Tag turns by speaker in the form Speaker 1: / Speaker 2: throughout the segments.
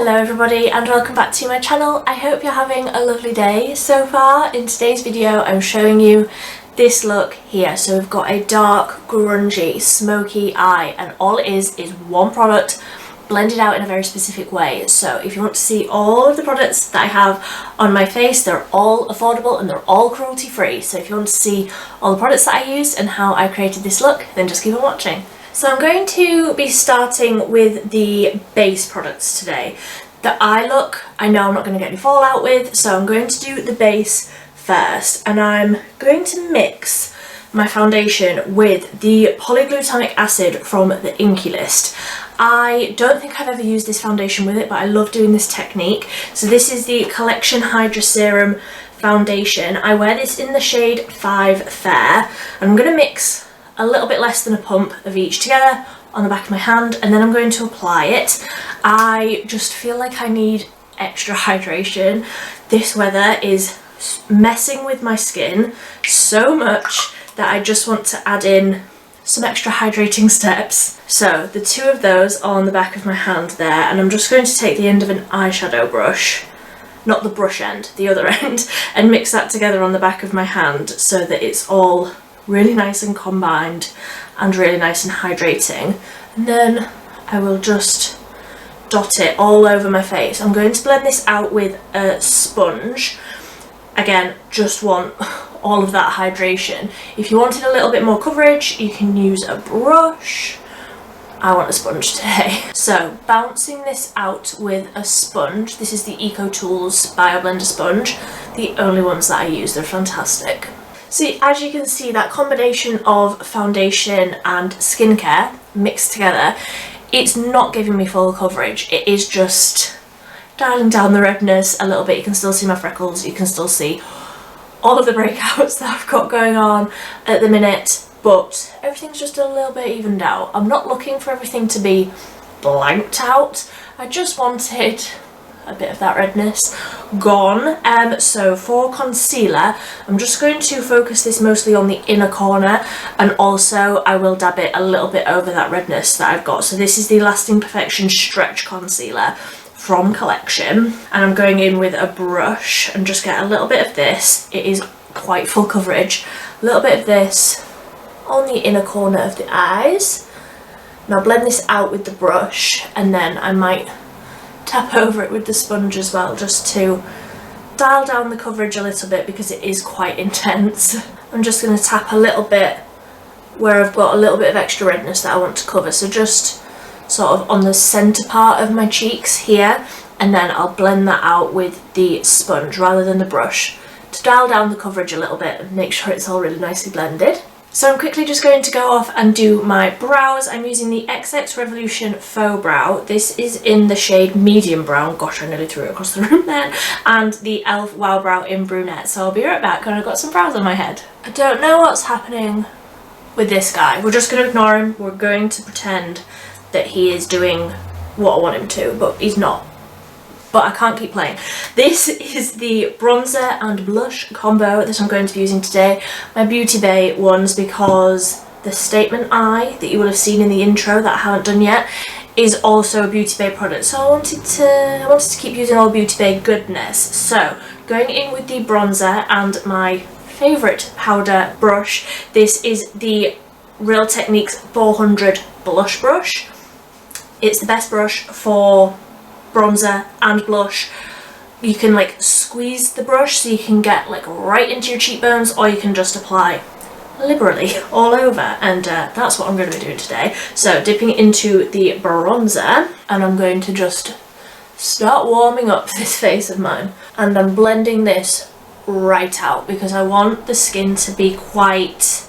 Speaker 1: Hello everybody and welcome back to my channel. I hope you're having a lovely day so far. In today's video I'm showing you this look here. So we've got a dark, grungy, smoky eye, and all it is one product blended out in a very specific way. So if you want to see all of the products that I have on my face, they're all affordable and they're all cruelty free. So if you want to see all the products that I used and how I created this look, then just keep on watching. So I'm going to be starting with the base products today. The eye look, I know I'm not going to get any fallout with, so I'm going to do the base first, and I'm going to mix my foundation with the Polyglutamic acid from the Inkey list. I don't think I've ever used this foundation with it, but I love doing this technique. So this is the Collection Hydra Serum foundation. I wear this in the shade 5 Fair, and I'm going to mix a little bit less than a pump of each together on the back of my hand, and then I'm going to apply it. I just feel like I need extra hydration. This weather is messing with my skin so much that I just want to add in some extra hydrating steps. So the two of those are on the back of my hand there, and I'm just going to take the end of an eyeshadow brush, not the brush end, the other end, and mix that together on the back of my hand so that it's all really nice and combined and really nice and hydrating. And then I will just dot it all over my face. I'm going to blend this out with a sponge. Again, just want all of that hydration. If you wanted a little bit more coverage, you can use a brush. I want a sponge today. So bouncing this out with a sponge. This is the Eco Tools Bio Blender sponge. The only ones that I use, they're fantastic. See, as you can see, that combination of foundation and skincare mixed together, it's not giving me full coverage. It is just dialing down the redness a little bit. You can still see my freckles, you can still see all of the breakouts that I've got going on at the minute, but everything's just a little bit evened out. I'm not looking for everything to be blanked out. I just wanted a bit of that redness gone. So for concealer, I'm just going to focus this mostly on the inner corner, and also I will dab it a little bit over that redness that I've got. So this is the Lasting Perfection Stretch Concealer from Collection, and I'm going in with a brush and just get a little bit of this. It is quite full coverage. A little bit of this on the inner corner of the eyes. Now blend this out with the brush, and then I might tap over it with the sponge as well, just to dial down the coverage a little bit because it is quite intense. I'm just going to tap a little bit where I've got a little bit of extra redness that I want to cover, so just sort of on the centre part of my cheeks here, and then I'll blend that out with the sponge rather than the brush to dial down the coverage a little bit and make sure it's all really nicely blended. So I'm quickly just going to go off and do my brows. I'm using the XX Revolution Faux Brow. This is in the shade Medium Brown. Gosh, I nearly threw it across the room then. And the e.l.f. Wow Brow in Brunette. So I'll be right back when I've got some brows on my head. I don't know what's happening with this guy. We're just going to ignore him. We're going to pretend that he is doing what I want him to, but he's not. But I can't keep playing. This is the bronzer and blush combo that I'm going to be using today. My Beauty Bay ones, because the Statement Eye that you will have seen in the intro that I haven't done yet is also a Beauty Bay product. So I wanted to keep using all Beauty Bay goodness. So going in with the bronzer and my favourite powder brush. This is the Real Techniques 400 blush brush. It's the best brush for bronzer and blush. You can like squeeze the brush so you can get like right into your cheekbones, or you can just apply liberally all over, and that's what I'm going to be doing today. So dipping into the bronzer, and I'm going to just start warming up this face of mine, and I'm blending this right out because I want the skin to be quite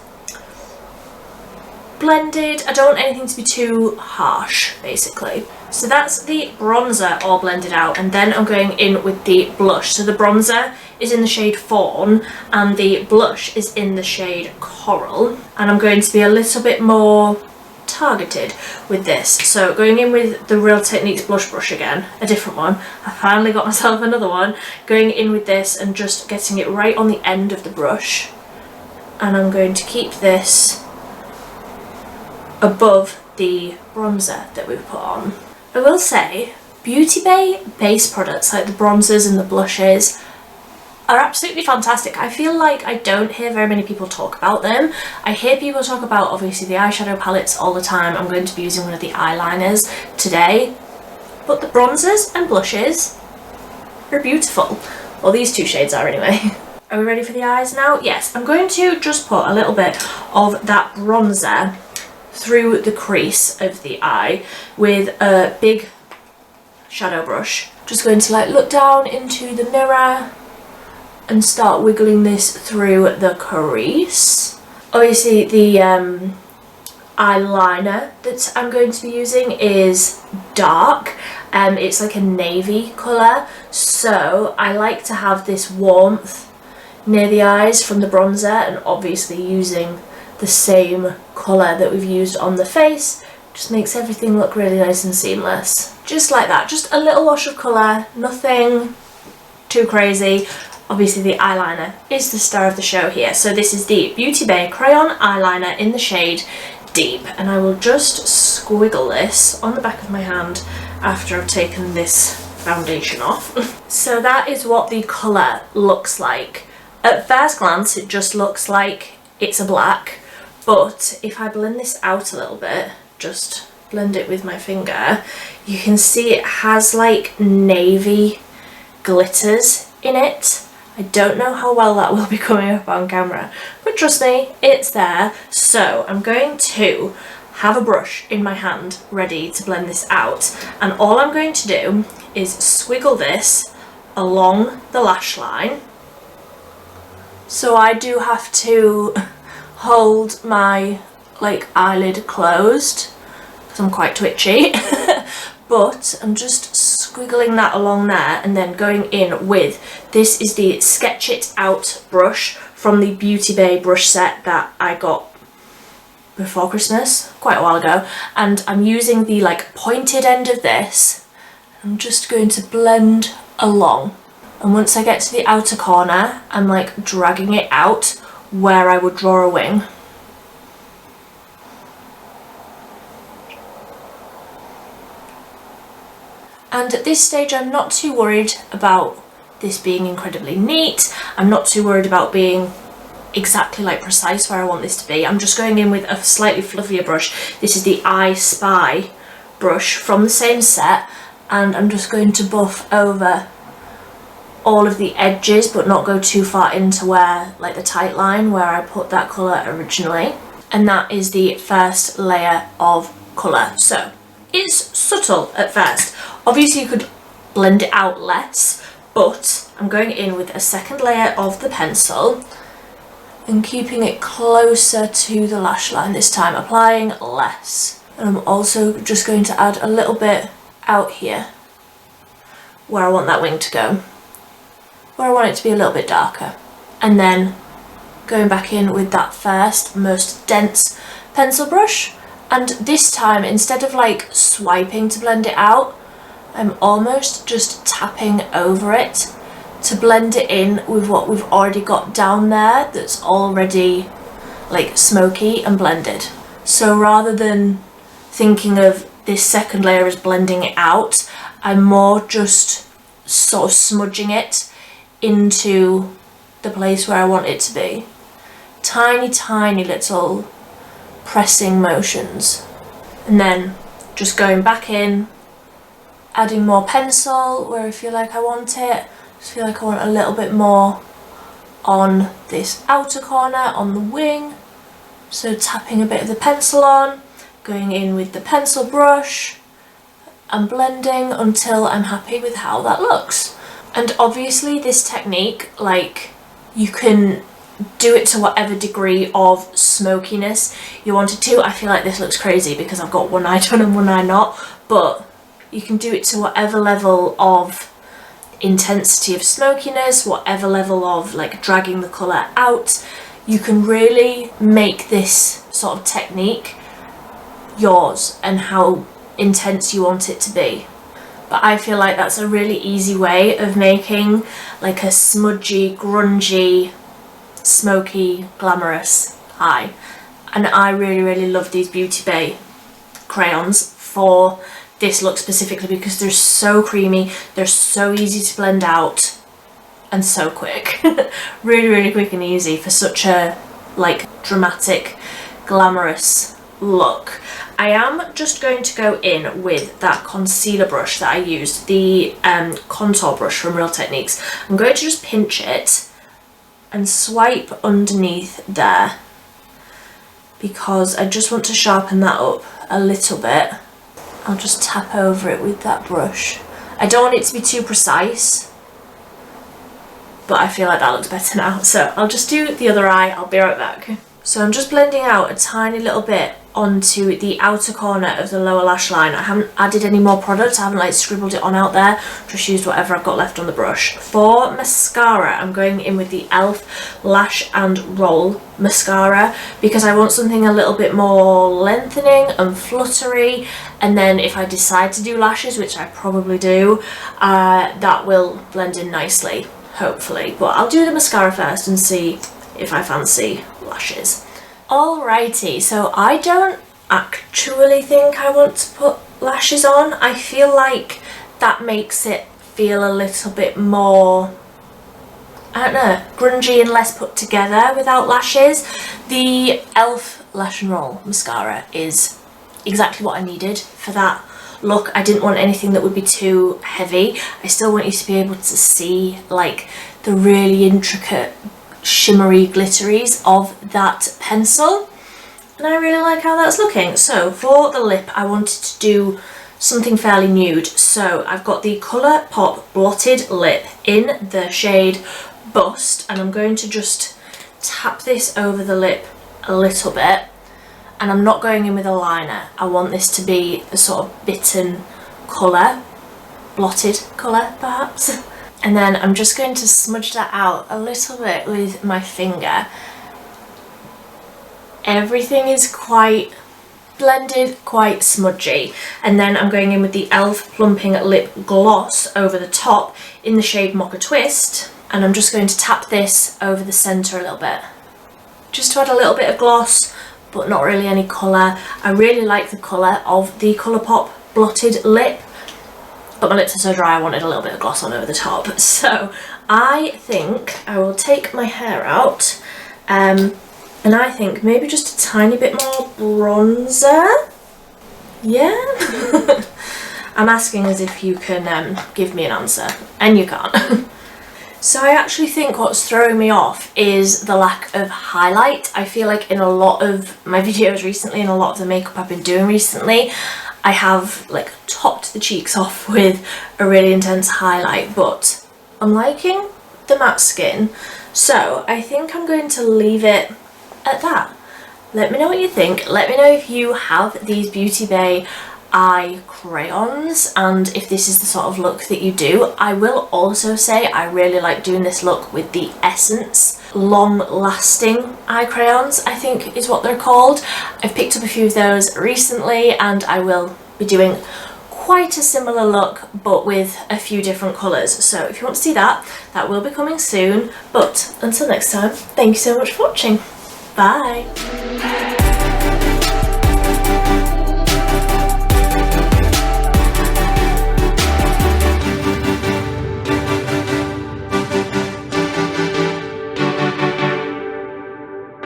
Speaker 1: blended. I don't want anything to be too harsh, basically. So that's the bronzer all blended out, and then I'm going in with the blush. So the bronzer is in the shade Fawn and the blush is in the shade Coral, and I'm going to be a little bit more targeted with this. So going in with the Real Techniques blush brush again, a different one. I finally got myself another one. Going in with this and just getting it right on the end of the brush, and I'm going to keep this above the bronzer that we've put on. I will say Beauty Bay base products like the bronzers and the blushes are absolutely fantastic. I feel like I don't hear very many people talk about them. I hear people talk about obviously the eyeshadow palettes all the time. I'm going to be using one of the eyeliners today, but the bronzers and blushes are beautiful. Well, these two shades are anyway. Are we ready for the eyes now? Yes, I'm going to just put a little bit of that bronzer through the crease of the eye with a big shadow brush. Just going to like look down into the mirror and start wiggling this through the crease. Obviously the eyeliner that I'm going to be using is dark. It's like a navy colour, so I like to have this warmth near the eyes from the bronzer, and obviously using the same colour that we've used on the face just makes everything look really nice and seamless. Just like that, just a little wash of colour, nothing too crazy. Obviously the eyeliner is the star of the show here, so this is the Beauty Bay Crayon Eyeliner in the shade Deep, and I will just squiggle this on the back of my hand after I've taken this foundation off. So that is what the colour looks like. At first glance it just looks like it's a black, but if I blend this out a little bit, just blend it with my finger, you can see it has like navy glitters in it. I don't know how well that will be coming up on camera, but trust me, it's there. So I'm going to have a brush in my hand ready to blend this out, and all I'm going to do is squiggle this along the lash line. So I do have to hold my like eyelid closed because I'm quite twitchy, but I'm just squiggling that along there and then going in with, this is the Sketch It Out brush from the Beauty Bay brush set that I got before Christmas, quite a while ago, and I'm using the like pointed end of this. I'm just going to blend along, and once I get to the outer corner I'm like dragging it out where I would draw a wing. And at this stage I'm not too worried about this being incredibly neat. I'm not too worried about being exactly like precise where I want this to be. I'm just going in with a slightly fluffier brush. This is the I Spy brush from the same set, and I'm just going to buff over all of the edges but not go too far into where like the tight line where I put that colour originally. And that is the first layer of colour. So it's subtle at first. Obviously you could blend it out less, but I'm going in with a second layer of the pencil and keeping it closer to the lash line this time, applying less. And I'm also just going to add a little bit out here where I want that wing to go, where I want it to be a little bit darker. And then going back in with that first most dense pencil brush, and this time instead of like swiping to blend it out, I'm almost just tapping over it to blend it in with what we've already got down there that's already like smoky and blended. So rather than thinking of this second layer as blending it out, I'm more just sort of smudging it into the place where I want it to be. Tiny little pressing motions, and then just going back in, adding more pencil where I feel like I want it. Just feel like I want a little bit more on this outer corner on the wing, so tapping a bit of the pencil on, going in with the pencil brush and blending until I'm happy with how that looks. And obviously this technique, like, you can do it to whatever degree of smokiness you want it to. I feel like this looks crazy because I've got one eye done and one eye not, but you can do it to whatever level of intensity of smokiness, whatever level of like dragging the colour out. You can really make this sort of technique yours and how intense you want it to be. But I feel like that's a really easy way of making like a smudgy, grungy, smoky, glamorous eye. And I really love these Beauty Bay crayons for this look specifically because they're so creamy, they're so easy to blend out, and so quick. Really, really quick and easy for such a like dramatic, glamorous look. I am just going to go in with that concealer brush that I used, the contour brush from Real Techniques. I'm going to just pinch it and swipe underneath there because I just want to sharpen that up a little bit. I'll just tap over it with that brush. I don't want it to be too precise, but I feel like that looks better now. So I'll just do the other eye, I'll be right back. So I'm just blending out a tiny little bit onto the outer corner of the lower lash line. I haven't added any more product, I haven't like scribbled it on out there, just used whatever I've got left on the brush. For mascara, I'm going in with the e.l.f. Lash and Roll mascara because I want something a little bit more lengthening and fluttery, and then if I decide to do lashes, which I probably do, that will blend in nicely, hopefully. But I'll do the mascara first and see if I fancy lashes. Alrighty, so I don't actually think I want to put lashes on. I feel like that makes it feel a little bit more, I don't know, grungy and less put together without lashes. The e.l.f. Lash and Roll mascara is exactly what I needed for that look. I didn't want anything that would be too heavy. I still want you to be able to see like the really intricate shimmery glitteries of that pencil, and I really like how that's looking. So for the lip, I wanted to do something fairly nude, so I've got the Colourpop Blotted Lip in the shade Bust, and I'm going to just tap this over the lip a little bit, and I'm not going in with a liner. I want this to be a sort of bitten colour, blotted colour perhaps. And then I'm just going to smudge that out a little bit with my finger. Everything is quite blended, quite smudgy. And then I'm going in with the e.l.f. Plumping Lip Gloss over the top in the shade Mocha Twist. And I'm just going to tap this over the centre a little bit, just to add a little bit of gloss, but not really any colour. I really like the colour of the Colourpop Blotted Lip, but my lips are so dry I wanted a little bit of gloss on over the top. So I think I will take my hair out, and I think maybe just a tiny bit more bronzer. Yeah? I'm asking as if you can give me an answer, and you can't. So I actually think what's throwing me off is the lack of highlight. I feel like in a lot of my videos recently and a lot of the makeup I've been doing recently, I have like topped the cheeks off with a really intense highlight, but I'm liking the matte skin, so I think I'm going to leave it at that. Let me know what you think. Let me know if you have these Beauty Bay eye crayons and if this is the sort of look that you do. I will also say I really like doing this look with the Essence long lasting eye crayons, I think is what they're called. I've picked up a few of those recently and I will be doing quite a similar look but with a few different colours. So if you want to see that, that will be coming soon. But until next time, thank you so much for watching. Bye!